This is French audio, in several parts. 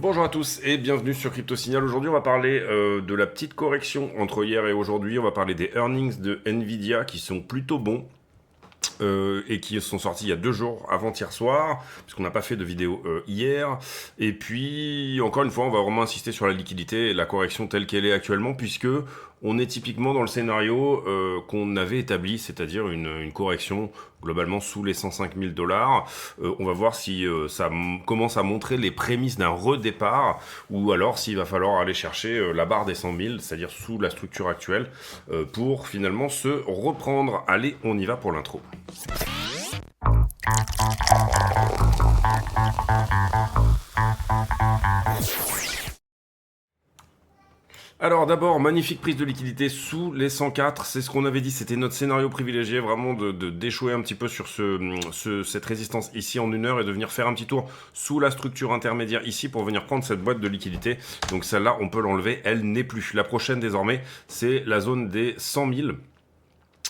Bonjour à tous et bienvenue sur Crypto Signal. Aujourd'hui, on va parler de la petite correction entre hier et aujourd'hui. On va parler des earnings de Nvidia qui sont plutôt bons. Et qui sont sortis il y a 2 jours, avant-hier soir, puisqu'on n'a pas fait de vidéo hier. Et puis, encore une fois, on va vraiment insister sur la liquidité et la correction telle qu'elle est actuellement, puisque on est typiquement dans le scénario qu'on avait établi, c'est-à-dire une correction globalement sous les 105 000 $. On va voir si ça commence à montrer les prémices d'un redépart, ou alors s'il va falloir aller chercher la barre des 100 000, c'est-à-dire sous la structure actuelle, pour finalement se reprendre. Allez, on y va pour l'intro. Alors d'abord, magnifique prise de liquidité sous les 104, c'est ce qu'on avait dit, c'était notre scénario privilégié, vraiment d'échouer un petit peu sur cette résistance ici en 1 heure et de venir faire un petit tour sous la structure intermédiaire ici pour venir prendre cette boîte de liquidité. Donc celle-là, on peut l'enlever, elle n'est plus. La prochaine désormais, c'est la zone des 100 000.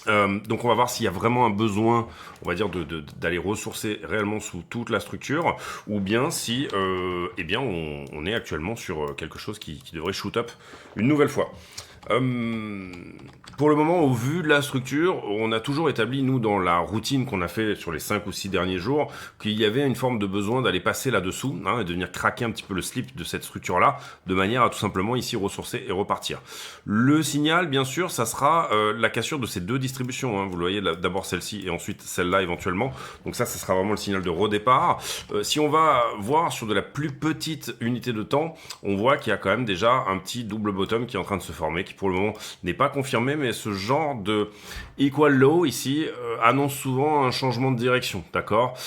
Donc on va voir s'il y a vraiment un besoin, on va dire, d'aller ressourcer réellement sous toute la structure, ou bien si eh bien on est actuellement sur quelque chose qui devrait shoot up une nouvelle fois. Pour le moment, au vu de la structure, on a toujours établi, nous, dans la routine qu'on a fait sur les 5 ou 6 derniers jours, qu'il y avait une forme de besoin d'aller passer là-dessous, et de venir craquer un petit peu le slip de cette structure-là, de manière à tout simplement ici ressourcer et repartir. Le signal, bien sûr, ça sera la cassure de ces deux distributions. Vous le voyez, d'abord celle-ci et ensuite celle-là éventuellement. Donc ça sera vraiment le signal de redépart. Si on va voir sur de la plus petite unité de temps, on voit qu'il y a quand même déjà un petit double bottom qui est en train de se former, qui pour le moment n'est pas confirmé, mais ce genre de equal low ici annonce souvent un changement de direction, d'accord.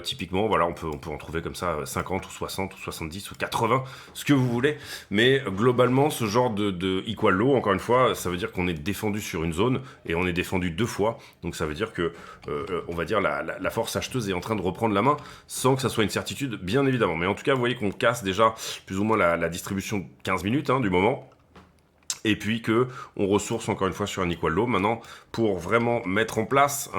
Typiquement, voilà, on peut en trouver comme ça 50 ou 60 ou 70 ou 80, ce que vous voulez, mais globalement, ce genre de equal low, encore une fois, ça veut dire qu'on est défendu sur une zone et on est défendu 2 fois, donc ça veut dire que, on va dire, la force acheteuse est en train de reprendre la main sans que ça soit une certitude, bien évidemment. Mais en tout cas, vous voyez qu'on casse déjà plus ou moins la distribution de 15 minutes du moment. Et puis que on ressource encore une fois sur un equal low. Maintenant, pour vraiment mettre en place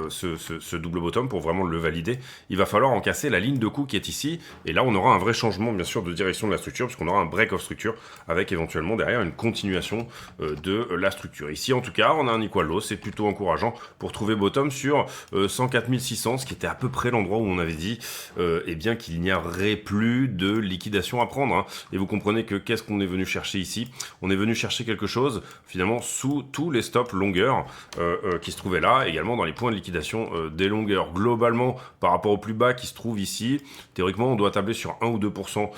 ce double bottom, pour vraiment le valider, il va falloir en casser la ligne de coup qui est ici. Et là, on aura un vrai changement, bien sûr, de direction de la structure, puisqu'on aura un break of structure avec éventuellement derrière une continuation de la structure. Ici, en tout cas, on a un equal low. C'est plutôt encourageant pour trouver bottom sur 104 600, ce qui était à peu près l'endroit où on avait dit eh bien qu'il n'y aurait plus de liquidation à prendre. Et vous comprenez que qu'est-ce qu'on est venu chercher ici? On est venu chercher quelque chose finalement sous tous les stops longueurs qui se trouvaient là, également dans les points de liquidation des longueurs. Globalement, par rapport au plus bas qui se trouve ici, théoriquement on doit tabler sur 1 ou 2%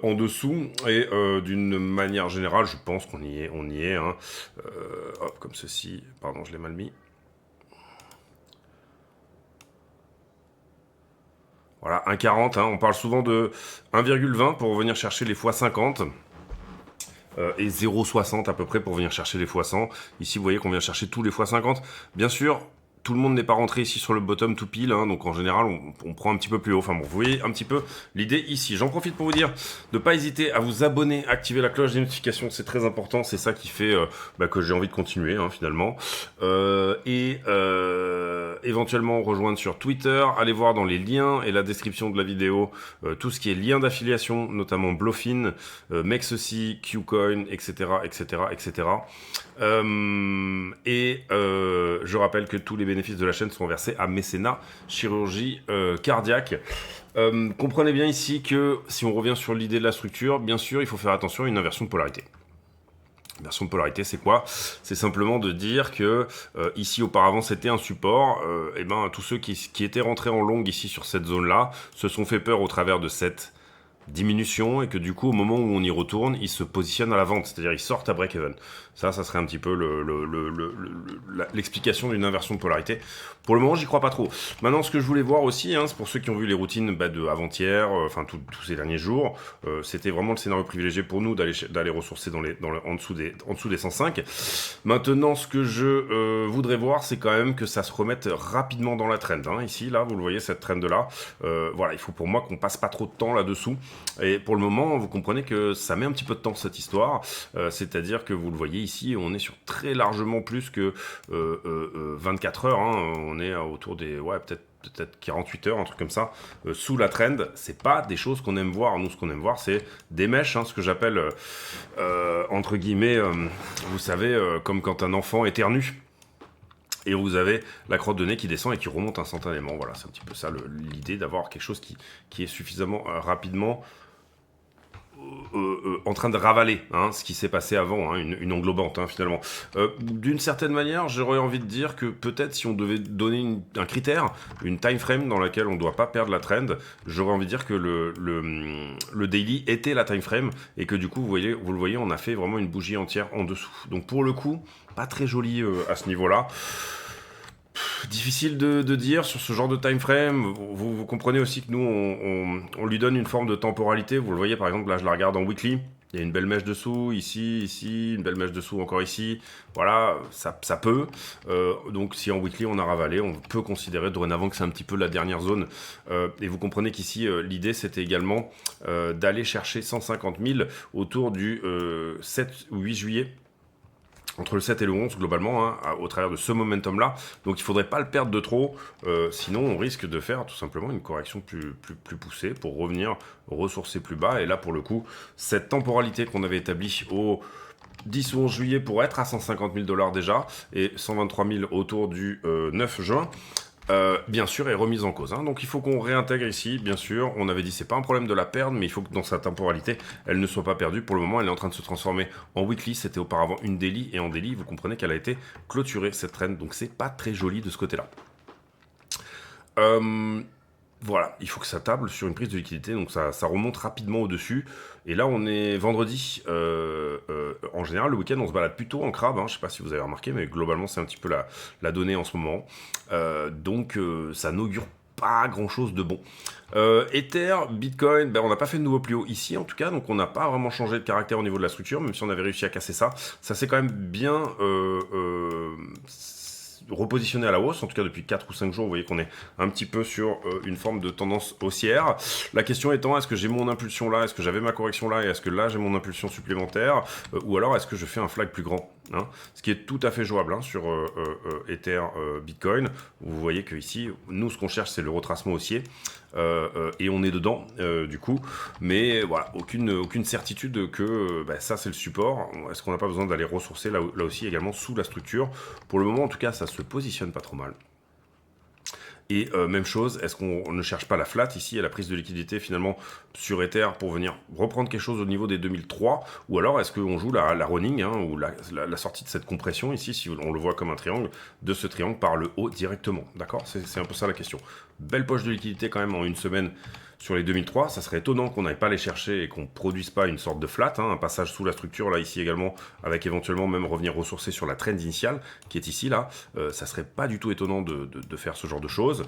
en dessous, et d'une manière générale, je pense qu'on y est, hop, comme ceci, pardon, je l'ai mal mis. Voilà, 1,40, on parle souvent de 1,20 pour venir chercher les x50. Et 0,60 à peu près pour venir chercher les x100. Ici, vous voyez qu'on vient chercher tous les x50. Bien sûr, tout le monde n'est pas rentré ici sur le bottom to pile, donc en général, on prend un petit peu plus haut. Enfin bon, vous voyez un petit peu l'idée ici. J'en profite pour vous dire de ne pas hésiter à vous abonner, activer la cloche des notifications, c'est très important. C'est ça qui fait que j'ai envie de continuer, finalement. Et éventuellement rejoindre sur Twitter. Allez voir dans les liens et la description de la vidéo tout ce qui est lien d'affiliation, notamment Bluffin, Mexeci, Qcoin, etc., etc., etc. Je rappelle que tous les bénéfices de la chaîne sont versés à Mécénat Chirurgie Cardiaque. Comprenez bien ici que si on revient sur l'idée de la structure, bien sûr, il faut faire attention à une inversion de polarité. Inversion de polarité, c'est quoi? C'est simplement de dire que ici auparavant c'était un support, et ben tous ceux qui étaient rentrés en longue ici sur cette zone-là se sont fait peur au travers de cette diminution, et que du coup au moment où on y retourne, ils se positionnent à la vente, c'est-à-dire ils sortent à break-even. Ça serait un petit peu l'explication d'une inversion de polarité. Pour le moment, j'y crois pas trop. Maintenant, ce que je voulais voir aussi, c'est pour ceux qui ont vu les routines de avant-hier, tous ces derniers jours, c'était vraiment le scénario privilégié pour nous d'aller ressourcer en dessous des 105. Maintenant, ce que je voudrais voir, c'est quand même que ça se remette rapidement dans la trend. Ici, là, vous le voyez, cette trend-là. Voilà, il faut pour moi qu'on passe pas trop de temps là-dessous. Et pour le moment, vous comprenez que ça met un petit peu de temps, cette histoire. C'est-à-dire que vous le voyez ici, on est sur très largement plus que 24 heures. On est autour des, peut-être peut-être 48 heures, un truc comme ça, sous la trend. C'est pas des choses qu'on aime voir. Nous, ce qu'on aime voir, c'est des mèches, ce que j'appelle, entre guillemets, vous savez, comme quand un enfant éternue. Et vous avez la crotte de nez qui descend et qui remonte instantanément. Voilà, c'est un petit peu ça l'idée d'avoir quelque chose qui est suffisamment rapidement en train de ravaler ce qui s'est passé avant, une englobante finalement. D'une certaine manière, j'aurais envie de dire que peut-être si on devait donner un critère, une time frame dans laquelle on ne doit pas perdre la trend, j'aurais envie de dire que le daily était la time frame et que du coup, vous le voyez, on a fait vraiment une bougie entière en dessous. Donc pour le coup, pas très joli à ce niveau-là. Difficile de dire sur ce genre de time frame. Vous comprenez aussi que nous, on lui donne une forme de temporalité. Vous le voyez, par exemple, là, je la regarde en weekly. Il y a une belle mèche dessous, ici, une belle mèche dessous, encore ici. Voilà, ça peut. Donc, si en weekly, on a ravalé, on peut considérer dorénavant que c'est un petit peu la dernière zone. Et vous comprenez qu'ici, l'idée, c'était également d'aller chercher 150 000 autour du 7 ou 8 juillet. Entre le 7 et le 11 globalement, au travers de ce momentum-là. Donc il ne faudrait pas le perdre de trop, sinon on risque de faire tout simplement une correction plus poussée pour revenir ressourcer plus bas. Et là pour le coup, cette temporalité qu'on avait établie au 10 ou 11 juillet pour être à 150 000 $ déjà, et 123 000 autour du 9 juin, bien sûr, est remise en cause. Donc il faut qu'on réintègre ici, bien sûr. On avait dit c'est pas un problème de la perdre, mais il faut que dans sa temporalité, elle ne soit pas perdue. Pour le moment, elle est en train de se transformer en weekly. C'était auparavant une daily, et en daily, vous comprenez qu'elle a été clôturée, cette trend. Donc c'est pas très joli de ce côté-là. Voilà, il faut que ça table sur une prise de liquidité, donc ça remonte rapidement au-dessus. Et là, on est vendredi. En général, le week-end, on se balade plutôt en crabe. Je ne sais pas si vous avez remarqué, mais globalement, c'est un petit peu la donnée en ce moment. Donc, ça n'augure pas grand-chose de bon. Ether, Bitcoin, on n'a pas fait de nouveau plus haut ici, en tout cas. Donc, on n'a pas vraiment changé de caractère au niveau de la structure, même si on avait réussi à casser ça. Ça s'est quand même bien repositionné à la hausse, en tout cas depuis 4 ou 5 jours, vous voyez qu'on est un petit peu sur une forme de tendance haussière. La question étant, est-ce que j'ai mon impulsion là, est-ce que j'avais ma correction là, et est-ce que là j'ai mon impulsion supplémentaire, ou alors est-ce que je fais un flag plus grand, ce qui est tout à fait jouable sur Ether, Bitcoin. Vous voyez que ici, nous ce qu'on cherche c'est le retracement haussier, et on est dedans du coup, mais voilà, aucune certitude que ça c'est le support. Est-ce qu'on n'a pas besoin d'aller ressourcer là aussi également sous la structure? Pour le moment en tout cas ça se positionne pas trop mal. Et même chose, est-ce qu'on ne cherche pas la flat ici à la prise de liquidité finalement sur Ether pour venir reprendre quelque chose au niveau des 2003, ou alors est-ce qu'on joue la running ou la sortie de cette compression ici, si on le voit comme un triangle, de ce triangle par le haut directement, d'accord? C'est un peu ça la question. Belle poche de liquidité quand même en une semaine sur les 2003, ça serait étonnant qu'on n'aille pas les chercher et qu'on ne produise pas une sorte de flat, un passage sous la structure là ici également, avec éventuellement même revenir ressourcer sur la trend initiale qui est ici là, ça serait pas du tout étonnant de faire ce genre de choses.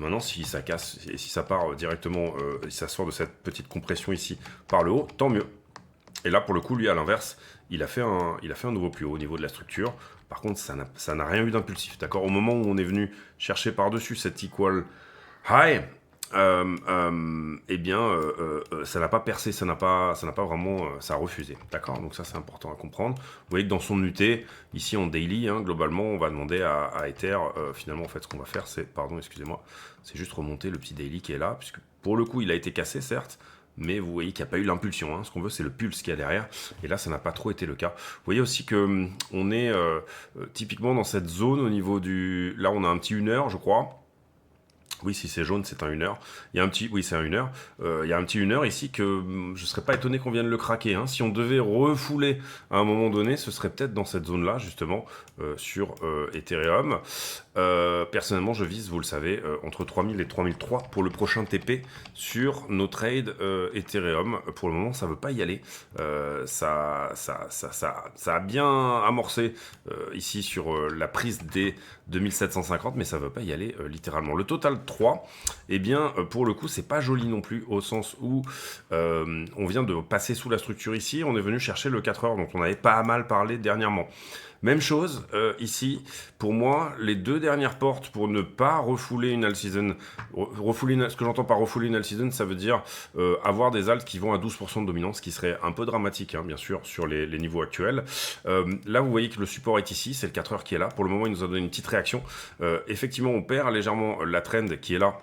Maintenant si ça casse et si ça part directement, si ça sort de cette petite compression ici par le haut, tant mieux. Et là pour le coup lui à l'inverse, il a fait un nouveau plus haut au niveau de la structure. Par contre ça n'a rien eu d'impulsif, d'accord? Au moment où on est venu chercher par-dessus cet equal high, ça n'a pas percé, ça n'a pas vraiment, ça a refusé, d'accord? Donc ça c'est important à comprendre. Vous voyez que dans son UT, ici en daily, globalement, on va demander à Ether, finalement en fait ce qu'on va faire c'est, c'est juste remonter le petit daily qui est là, puisque pour le coup il a été cassé certes, mais vous voyez qu'il n'y a pas eu l'impulsion, ce qu'on veut c'est le pulse qu'il y a derrière, et là ça n'a pas trop été le cas. Vous voyez aussi que on est typiquement dans cette zone au niveau du, là on a un petit 1 heure je crois. Oui, si c'est jaune, c'est un 1 heure. Il y a un petit, oui, c'est un 1 heure. Il y a un petit 1 heure ici que je ne serais pas étonné qu'on vienne le craquer. Si on devait refouler à un moment donné, ce serait peut-être dans cette zone-là, justement, sur Ethereum. Personnellement, je vise, vous le savez, entre 3000 et 3003 pour le prochain TP sur nos trades Ethereum. Pour le moment, ça ne veut pas y aller. Ça a bien amorcé ici sur la prise des 2750, mais ça ne veut pas y aller littéralement. Le total 3, eh bien, pour le coup, c'est pas joli non plus, au sens où on vient de passer sous la structure ici, on est venu chercher le 4 heures dont on avait pas mal parlé dernièrement. Même chose ici, pour moi, les deux dernières portes pour ne pas refouler une all season, ce que j'entends par refouler une all season, ça veut dire avoir des alts qui vont à 12% de dominance, ce qui serait un peu dramatique, hein, bien sûr, sur les niveaux actuels. Là, vous voyez que le support est ici, c'est le 4 heures qui est là. Pour le moment, il nous a donné une petite réaction. Effectivement, on perd légèrement la trend qui est là.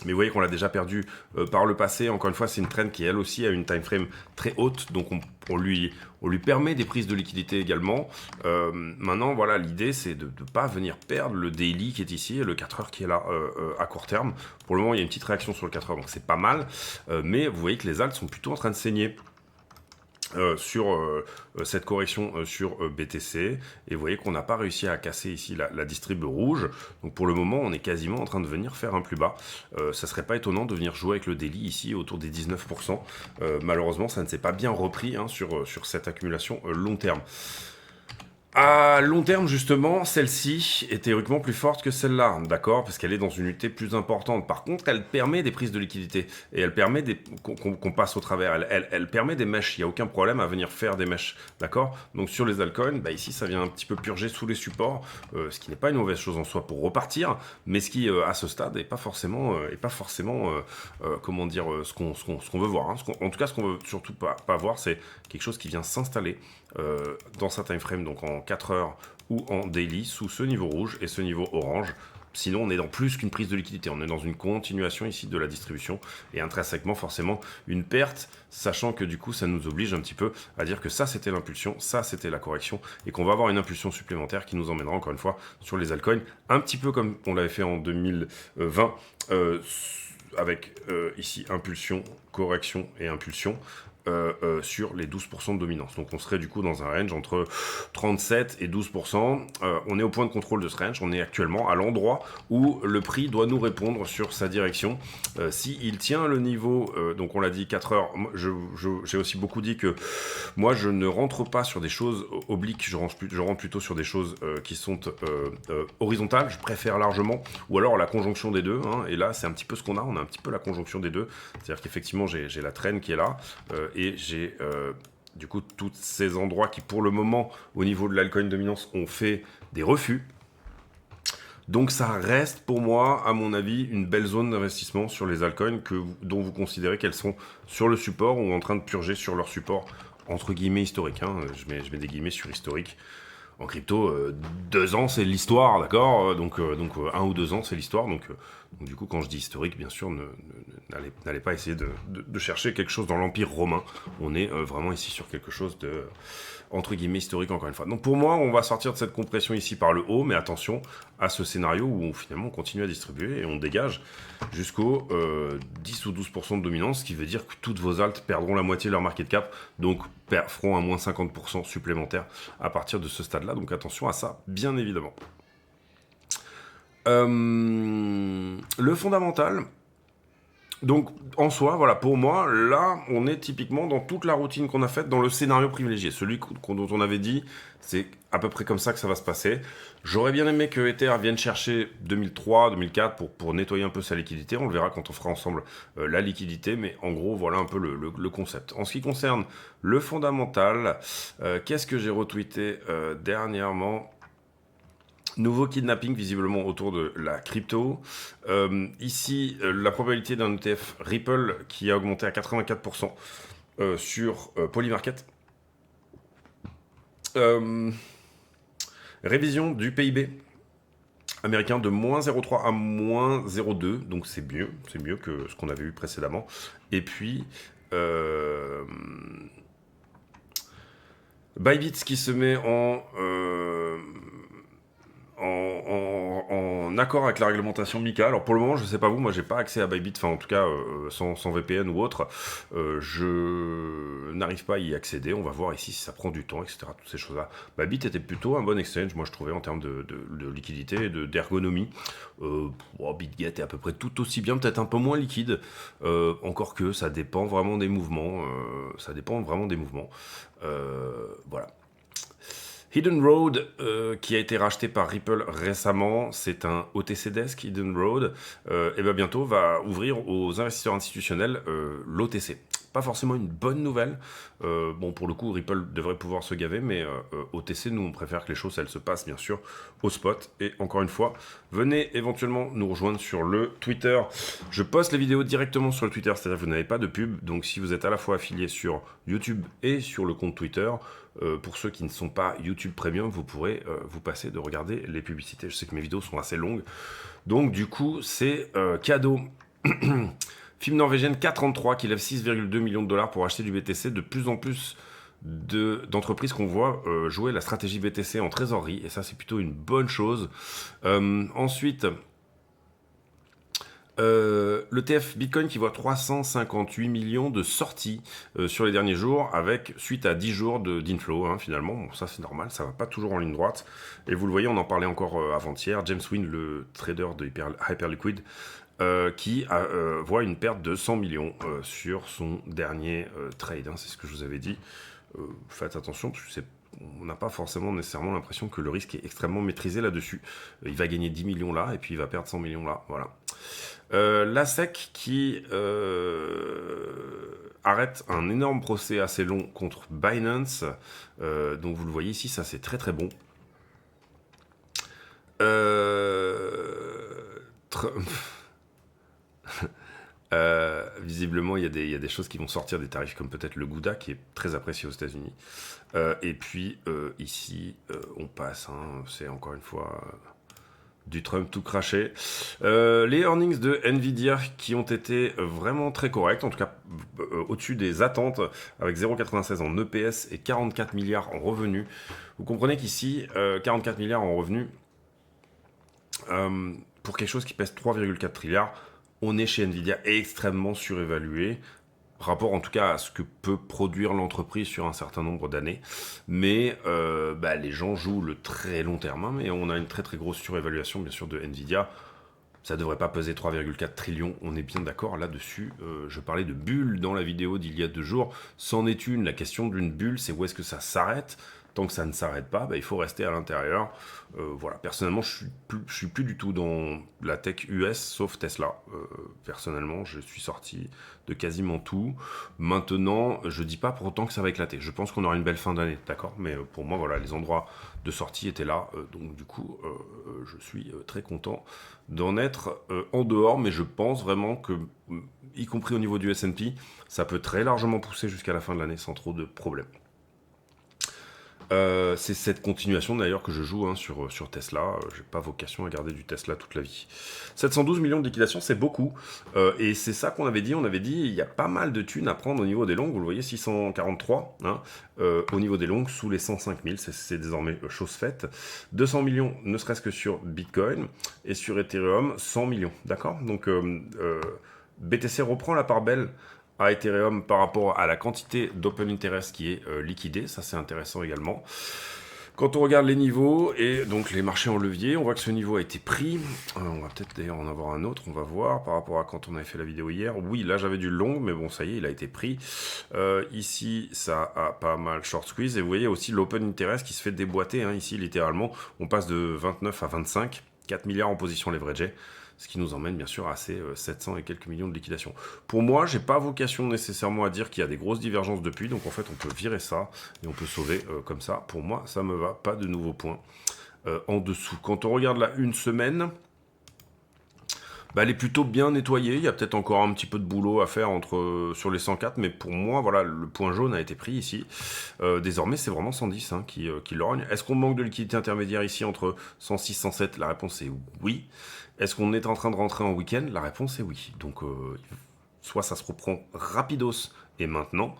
Mais vous voyez qu'on l'a déjà perdu par le passé. Encore une fois, c'est une trend qui, elle aussi, a une time frame très haute. Donc, on lui permet des prises de liquidité également. Maintenant, voilà, l'idée, c'est de ne pas venir perdre le daily qui est ici et le 4 heures qui est là à court terme. Pour le moment, il y a une petite réaction sur le 4 heures, donc c'est pas mal. Mais vous voyez que les alts sont plutôt en train de saigner. Sur cette correction sur BTC, et vous voyez qu'on n'a pas réussi à casser ici la distrib rouge. Donc pour le moment, on est quasiment en train de venir faire un plus bas. Ça serait pas étonnant de venir jouer avec le daily ici autour des 19%. Malheureusement, ça ne s'est pas bien repris hein, sur cette accumulation long terme. À long terme, justement, celle-ci est théoriquement plus forte que celle-là, d'accord? Parce qu'elle est dans une unité plus importante. Par contre, elle permet des prises de liquidité et elle permet qu'on passe au travers. Elle permet des mèches. Il n'y a aucun problème à venir faire des mèches, d'accord? Donc sur les altcoins, bah ici, ça vient un petit peu purger sous les supports, ce qui n'est pas une mauvaise chose en soi pour repartir, mais ce qui, à ce stade, n'est pas forcément, comment dire, ce qu'on veut voir. Hein. En tout cas, ce qu'on veut surtout pas voir, c'est quelque chose qui vient s'installer dans sa time frame, donc en 4 heures ou en daily, sous ce niveau rouge et ce niveau orange. Sinon, on est dans plus qu'une prise de liquidité. On est dans une continuation ici de la distribution et intrinsèquement, forcément, une perte, sachant que du coup, ça nous oblige un petit peu à dire que ça, c'était l'impulsion, ça, c'était la correction et qu'on va avoir une impulsion supplémentaire qui nous emmènera encore une fois sur les altcoins, un petit peu comme on l'avait fait en 2020 avec ici impulsion, correction et impulsion. Sur les 12% de dominance. Donc on serait du coup dans un range entre 37 et 12%. On est au point de contrôle de ce range. On est actuellement à l'endroit où le prix doit nous répondre sur sa direction. S'il tient le niveau, donc on l'a dit 4 heures, j'ai aussi beaucoup dit que moi je ne rentre pas sur des choses obliques, je rentre plutôt sur des choses qui sont horizontales. Je préfère largement, ou alors la conjonction des deux. Hein, et là c'est un petit peu ce qu'on a. On a un petit peu la conjonction des deux. C'est-à-dire qu'effectivement j'ai la traîne qui est là. Et j'ai du coup tous ces endroits qui pour le moment au niveau de l'altcoin dominance ont fait des refus. Donc ça reste pour moi à mon avis une belle zone d'investissement sur les altcoins dont vous considérez qu'elles sont sur le support ou en train de purger sur leur support entre guillemets historique. Hein. Je mets des guillemets sur historique. En crypto, 2 ans c'est l'histoire, d'accord, donc 1 ou 2 ans c'est l'histoire, donc du coup quand je dis historique, bien sûr, n'allez pas essayer de chercher quelque chose dans l'Empire romain, on est vraiment ici sur quelque chose de, entre guillemets, historique encore une fois. Donc pour moi, on va sortir de cette compression ici par le haut, mais attention à ce scénario où finalement on continue à distribuer et on dégage jusqu'au 10 ou 12% de dominance, ce qui veut dire que toutes vos alts perdront la moitié de leur market cap, donc feront un moins 50% supplémentaire à partir de ce stade-là. Donc attention à ça, bien évidemment. Le fondamental, donc en soi, voilà, pour moi, là, on est typiquement dans toute la routine qu'on a faite dans le scénario privilégié. Celui dont on avait dit, c'est à peu près comme ça que ça va se passer. J'aurais bien aimé que Ether vienne chercher 2003, 2004 pour nettoyer un peu sa liquidité. On le verra quand on fera ensemble la liquidité, mais en gros, voilà un peu le concept. En ce qui concerne le fondamental, qu'est-ce que j'ai retweeté dernièrement ? Nouveau kidnapping visiblement autour de la crypto. Ici, la probabilité d'un ETF Ripple qui a augmenté à 84% sur Polymarket. Révision du PIB américain de moins 0,3 à moins 0,2. Donc c'est mieux que ce qu'on avait eu précédemment. Et puis... Bybit qui se met en accord avec la réglementation MiCA. Alors pour le moment, je sais pas vous, moi j'ai pas accès à Bybit, enfin en tout cas sans VPN ou autre. Je n'arrive pas à y accéder. On va voir ici si ça prend du temps, etc. Toutes ces choses-là. Bybit était plutôt un bon exchange, moi je trouvais en termes de liquidité et d'ergonomie. BitGet est à peu près tout aussi bien, peut-être un peu moins liquide. Encore que ça dépend vraiment des mouvements. Voilà. Hidden Road, qui a été racheté par Ripple récemment, c'est un OTC Desk, Hidden Road, et bien bientôt va ouvrir aux investisseurs institutionnels l'OTC. pas forcément une bonne nouvelle. Bon, pour le coup, Ripple devrait pouvoir se gaver, mais OTC, nous, on préfère que les choses, elles se passent, bien sûr, au spot. Et encore une fois, venez éventuellement nous rejoindre sur le Twitter. Je poste les vidéos directement sur le Twitter, c'est-à-dire que vous n'avez pas de pub. Donc, si vous êtes à la fois affilié sur YouTube et sur le compte Twitter, pour ceux qui ne sont pas YouTube Premium, vous pourrez vous passer de regarder les publicités. Je sais que mes vidéos sont assez longues. Donc, du coup, c'est cadeau. Film norvégienne K33 qui lève 6,2 millions de dollars pour acheter du BTC. De plus en plus d'entreprises qu'on voit jouer la stratégie BTC en trésorerie. Et ça, c'est plutôt une bonne chose. Ensuite, l'ETF Bitcoin qui voit 358 millions de sorties sur les derniers jours, avec suite à 10 jours d'inflow, hein, finalement. Bon, ça, c'est normal, ça va pas toujours en ligne droite. Et vous le voyez, on en parlait encore avant-hier. James Wynn, le trader de Hyperliquid, qui voit une perte de 100 millions sur son dernier trade. Hein, c'est ce que je vous avais dit. Faites attention, parce que on n'a pas forcément nécessairement l'impression que le risque est extrêmement maîtrisé là-dessus. Il va gagner 10 millions là, et puis il va perdre 100 millions là. Voilà. La SEC qui arrête un énorme procès assez long contre Binance. Donc vous le voyez ici, ça c'est très très bon. Visiblement, il y a des choses qui vont sortir des tarifs comme peut-être le Gouda qui est très apprécié aux États-Unis. Et puis ici, on passe. Hein, c'est encore une fois du Trump tout craché. Les earnings de Nvidia qui ont été vraiment très corrects, en tout cas au-dessus des attentes, avec 0,96 en EPS et 44 milliards en revenus. Vous comprenez qu'ici, 44 milliards en revenus, pour quelque chose qui pèse 3,4 trilliards, on est chez Nvidia extrêmement surévalué, rapport en tout cas à ce que peut produire l'entreprise sur un certain nombre d'années. Mais les gens jouent le très long terme, hein, mais on a une très très grosse surévaluation bien sûr de Nvidia. Ça ne devrait pas peser 3,4 trillions, on est bien d'accord là-dessus. Je parlais de bulle dans la vidéo d'il y a 2 jours. C'en est une, la question d'une bulle, c'est où est-ce que ça s'arrête. Tant que ça ne s'arrête pas, il faut rester à l'intérieur. Voilà. Personnellement, je suis plus du tout dans la tech US, sauf Tesla. Personnellement, je suis sorti de quasiment tout. Maintenant, je dis pas pour autant que ça va éclater. Je pense qu'on aura une belle fin d'année, d'accord. Mais pour moi, voilà, les endroits de sortie étaient là. Donc du coup, je suis très content d'en être en dehors. Mais je pense vraiment que, y compris au niveau du S&P, ça peut très largement pousser jusqu'à la fin de l'année sans trop de problèmes. C'est cette continuation d'ailleurs que je joue hein, sur Tesla. J'ai pas vocation à garder du Tesla toute la vie. 712 millions de liquidations, c'est beaucoup. Et c'est ça qu'on avait dit. On avait dit il y a pas mal de thunes à prendre au niveau des longues. Vous le voyez, 643 hein, au niveau des longues, sous les 105 000. C'est désormais chose faite. 200 millions, ne serait-ce que sur Bitcoin. Et sur Ethereum, 100 millions. D'accord. Donc BTC reprend la part belle à Ethereum par rapport à la quantité d'open interest qui est liquidée. Ça, c'est intéressant également. Quand on regarde les niveaux et donc les marchés en levier, on voit que ce niveau a été pris. On va peut-être d'ailleurs en avoir un autre, on va voir par rapport à quand on avait fait la vidéo hier. Oui, là j'avais du long, mais bon, ça y est, il a été pris. Ici, ça a pas mal short squeeze. Et vous voyez aussi l'open interest qui se fait déboîter. Hein, ici, littéralement, on passe de 29 à 25, 4 milliards en position leveragée. Ce qui nous emmène bien sûr à ces 700 et quelques millions de liquidations. Pour moi, j'ai pas vocation nécessairement à dire qu'il y a des grosses divergences depuis, donc en fait on peut virer ça et on peut sauver comme ça. Pour moi, ça me va, pas de nouveaux points en dessous. Quand on regarde là une semaine, elle est plutôt bien nettoyée. Il y a peut-être encore un petit peu de boulot à faire sur les 104, mais pour moi, voilà, le point jaune a été pris ici. Désormais, c'est vraiment 110 hein, qui lorgne. Est-ce qu'on manque de liquidité intermédiaire ici entre 106 et 107? La réponse est oui. Est-ce qu'on est en train de rentrer en week-end? La réponse est oui. Donc, soit ça se reprend rapidos et maintenant.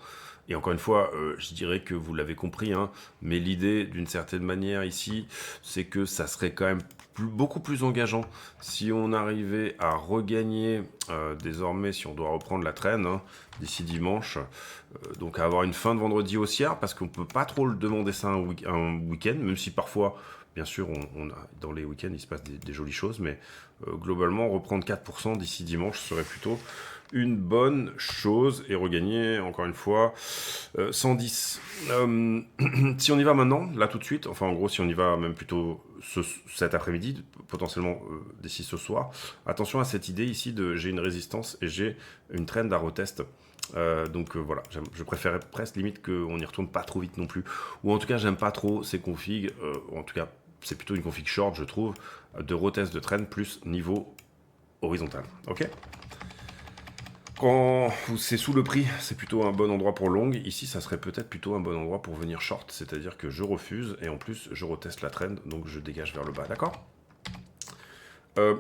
Et encore une fois, je dirais que vous l'avez compris, hein, mais l'idée, d'une certaine manière ici, c'est que ça serait quand même beaucoup plus engageant si on arrivait à regagner, désormais, si on doit reprendre la traîne, hein, d'ici dimanche, donc à avoir une fin de vendredi haussière, parce qu'on ne peut pas trop le demander ça un week-end, même si parfois... Bien sûr, dans les week-ends, il se passe des jolies choses, mais globalement, reprendre 4% d'ici dimanche serait plutôt une bonne chose et regagner, encore une fois, 110. Si on y va maintenant, là tout de suite, enfin en gros, si on y va même plutôt cet après-midi, potentiellement d'ici ce soir, attention à cette idée ici de j'ai une résistance et j'ai une trend à retest Voilà, je préférais presque limite qu'on n'y retourne pas trop vite non plus. Ou en tout cas, j'aime pas trop ces configs, en tout cas, c'est plutôt une config short, je trouve, de rotation de trend plus niveau horizontal. Ok. Quand c'est sous le prix, c'est plutôt un bon endroit pour long. Ici, ça serait peut-être plutôt un bon endroit pour venir short, c'est-à-dire que je refuse et en plus, je reteste la trend, donc je dégage vers le bas, d'accord.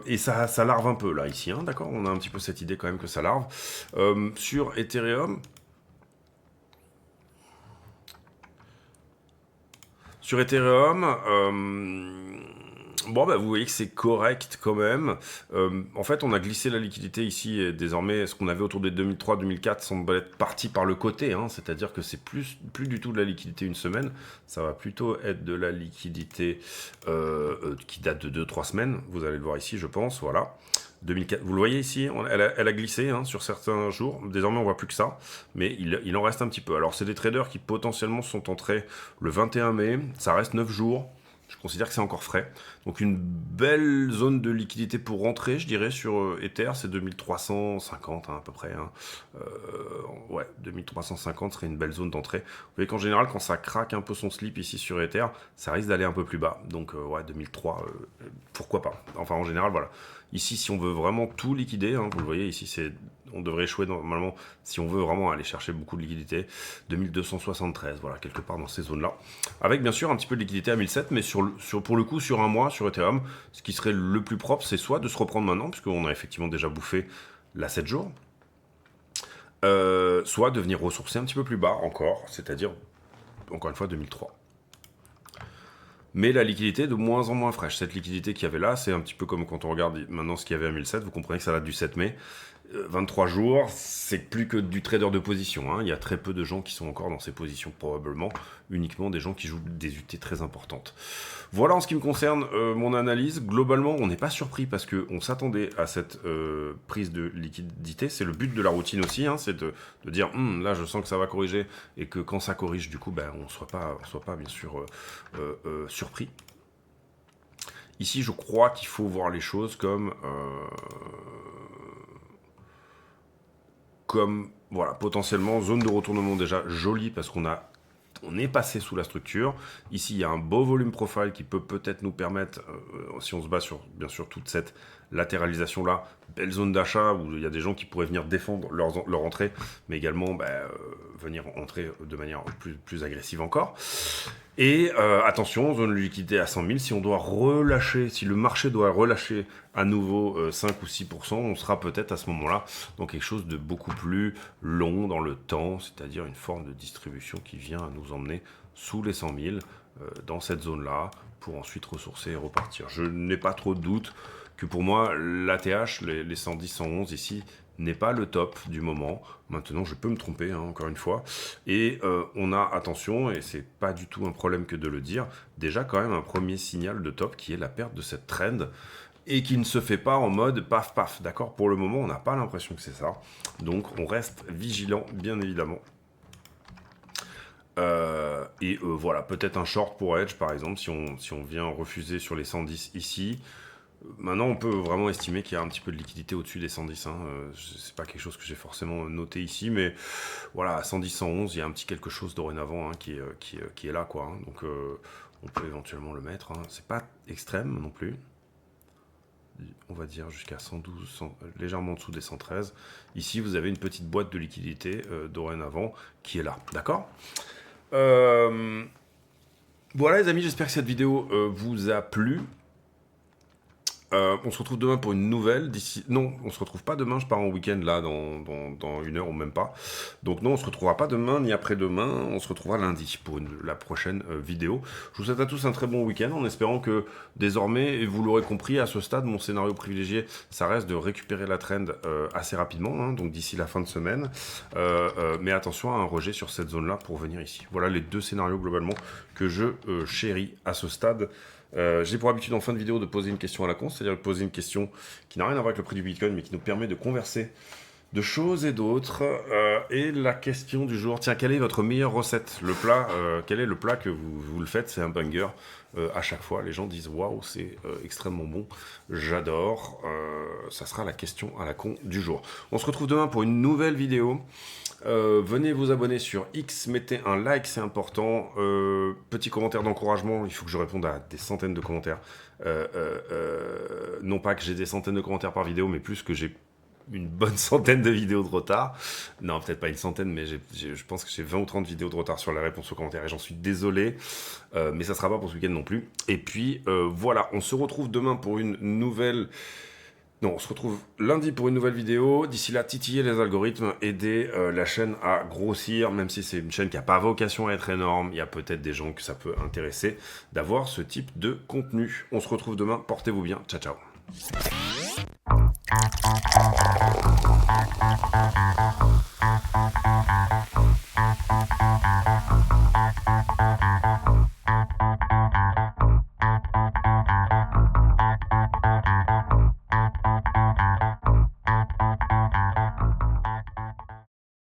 Et ça larve un peu là, ici, hein, d'accord. On a un petit peu cette idée quand même que ça larve. Sur Ethereum, bon, bah, vous voyez que c'est correct quand même. En fait, on a glissé la liquidité ici et désormais, ce qu'on avait autour des 2003-2004 semble être parti par le côté. Hein, c'est-à-dire que c'est plus du tout de la liquidité une semaine. Ça va plutôt être de la liquidité qui date de 2-3 semaines. Vous allez le voir ici, je pense. Voilà. 2004, vous le voyez ici, elle a glissé hein, sur certains jours. Désormais, on voit plus que ça, mais il en reste un petit peu. Alors, c'est des traders qui potentiellement sont entrés le 21 mai. Ça reste 9 jours. Je considère que c'est encore frais. Donc une belle zone de liquidité pour rentrer, je dirais, sur Ether, c'est 2350 hein, à peu près. Hein. Ouais, 2350 serait une belle zone d'entrée. Vous voyez qu'en général, quand ça craque un peu son slip ici sur Ether, ça risque d'aller un peu plus bas. Donc ouais, 2003, pourquoi pas. Enfin, en général, voilà. Ici, si on veut vraiment tout liquider, hein, vous le voyez, ici, on devrait échouer normalement, si on veut vraiment aller chercher beaucoup de liquidité, 2273, voilà, quelque part dans ces zones-là. Avec bien sûr un petit peu de liquidité à 1007, mais pour le coup, sur un mois, sur Ethereum, ce qui serait le plus propre, c'est soit de se reprendre maintenant, puisqu'on a effectivement déjà bouffé la 7 jours, soit de venir ressourcer un petit peu plus bas encore, c'est-à-dire, encore une fois, 2003. Mais la liquidité est de moins en moins fraîche. Cette liquidité qu'il y avait là, c'est un petit peu comme quand on regarde maintenant ce qu'il y avait à 1007, vous comprenez que ça date du 7 mai. 23 jours, c'est plus que du trader de position. Hein. Il y a très peu de gens qui sont encore dans ces positions, probablement uniquement des gens qui jouent des UT très importantes. Voilà en ce qui me concerne mon analyse. Globalement, on n'est pas surpris parce qu'on s'attendait à cette prise de liquidité. C'est le but de la routine aussi, hein, c'est de dire là je sens que ça va corriger et que quand ça corrige, du coup, ben, on ne soit pas bien sûr surpris. Ici, je crois qu'il faut voir les choses comme voilà, potentiellement zone de retournement déjà jolie parce qu'on est passé sous la structure. Ici, il y a un beau volume profile qui peut peut-être nous permettre, si on se base sur bien sûr toute cette latéralisation là, belle zone d'achat où il y a des gens qui pourraient venir défendre leur entrée, mais également venir entrer de manière plus agressive encore. Et attention, zone de liquidité à 100 000, si on doit relâcher, si le marché doit relâcher à nouveau 5 ou 6%, on sera peut-être à ce moment-là dans quelque chose de beaucoup plus long dans le temps, c'est-à-dire une forme de distribution qui vient nous emmener sous les 100 000 dans cette zone-là pour ensuite ressourcer et repartir. Je n'ai pas trop de doute que pour moi, l'ATH, les 110, 111 ici, n'est pas le top du moment. Maintenant, je peux me tromper, hein, encore une fois. Et on a, attention, et c'est pas du tout un problème que de le dire, déjà quand même un premier signal de top qui est la perte de cette trend et qui ne se fait pas en mode paf paf, d'accord. Pour le moment, on n'a pas l'impression que c'est ça. Donc, on reste vigilant, bien évidemment. Voilà, peut-être un short pour Edge, par exemple, si on vient refuser sur les 110 ici. Maintenant, on peut vraiment estimer qu'il y a un petit peu de liquidité au-dessus des 110. Hein. C'est pas quelque chose que j'ai forcément noté ici, mais voilà, à 110, 111, il y a un petit quelque chose dorénavant hein, qui est là, quoi. Hein. Donc, on peut éventuellement le mettre. Hein. C'est pas extrême non plus. On va dire jusqu'à 112, légèrement en dessous des 113. Ici, vous avez une petite boîte de liquidité dorénavant qui est là. D'accord Voilà, les amis, j'espère que cette vidéo vous a plu. On se retrouve demain pour une nouvelle. Non, on se retrouve pas demain. Je pars en week-end là dans une heure ou même pas. Donc non, on se retrouvera pas demain ni après-demain. On se retrouvera lundi pour la prochaine vidéo. Je vous souhaite à tous un très bon week-end en espérant que désormais, et vous l'aurez compris, à ce stade, mon scénario privilégié, ça reste de récupérer la trend assez rapidement, hein, donc d'ici la fin de semaine. Mais attention à un rejet sur cette zone-là pour venir ici. Voilà les deux scénarios globalement que je chéris à ce stade. J'ai pour habitude en fin de vidéo de poser une question à la con, c'est-à-dire de poser une question qui n'a rien à voir avec le prix du Bitcoin, mais qui nous permet de de choses et d'autres. Et la question du jour, tiens, quelle est votre meilleure recette? Le plat, quel est le plat que vous le faites? C'est un banger. À chaque fois, les gens disent waouh, c'est extrêmement bon. J'adore. Ça sera la question à la con du jour. On se retrouve demain pour une nouvelle vidéo. Venez vous abonner sur X, mettez un like, c'est important. Petit commentaire d'encouragement, il faut que je réponde à des centaines de commentaires. Non pas que j'ai des centaines de commentaires par vidéo, mais plus que j'ai une bonne centaine de vidéos de retard. Non, peut-être pas une centaine, mais je pense que j'ai 20 ou 30 vidéos de retard sur la réponse aux commentaires et j'en suis désolé, mais ça sera pas pour ce week-end non plus. Et puis voilà, on se retrouve demain pour une nouvelle... Non, on se retrouve lundi pour une nouvelle vidéo. D'ici là, titillez les algorithmes, aidez la chaîne à grossir, même si c'est une chaîne qui n'a pas vocation à être énorme. Il y a peut-être des gens que ça peut intéresser d'avoir ce type de contenu. On se retrouve demain, portez-vous bien, ciao ciao.